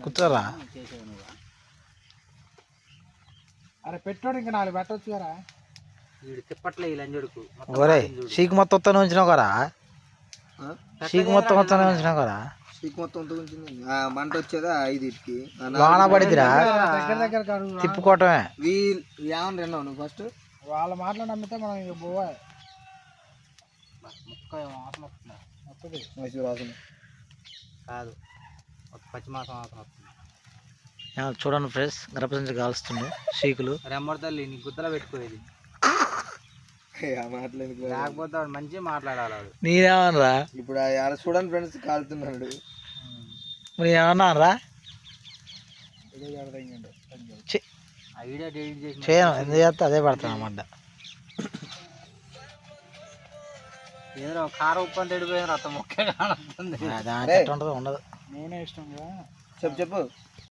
కూర్చోరా. అరే పెట్టాడు ఇంకా 4 పెట్టవచ్చు కదా. వీడు తిప్పట్లే ఈ లంజోడుకు. ఒరే షీక్ మొత్తం వస్తానే ఉంచినావు కదా. షీక్ మొత్తం వస్తానే ఉంచినావు కదా. షీక్ మొత్తం ఉంచింది. మంట వచ్చేదా 5కి వాన పడిదిరా దగ్గర దగ్గర తిప్పుకోవటమే. ఏమని తిన్నావు నువ్వు ఫస్ట్? వాళ్ళ మాటలు నమ్మితే మనం ఇక పోవాలి. ముక్క వాసన వస్తుంది. వస్తుంది మైసూర్ వాసన కాదు, ఒక పచ్చి మాసం వాసన వస్తుంది. చూడండి ఫ్రెండ్స్, గణపతి కాలుస్తుండు షీకులు. రెమ్మడి తల్లి నీ గుద్దలో పెట్టుకోలేదు. లేకపోతే వాడు మంచిగా మాట్లాడాలి. నేనేమనరా ఇప్పుడు చూడండి ఫ్రెండ్స్ కాలుతున్నాడు. నేనేమన్నా రా ఐడియా డెలిట్ చేసి చేయను. ఎందుకు చేస్తే అదే పడతాను అన్నమాట. ఏదో కారం ఉప్పు అంత ఎడిపోయిన రక్తం మొక్క కానుతుంది. దాని ఉండదు. నూనె ఇష్టం కదా. చెప్పు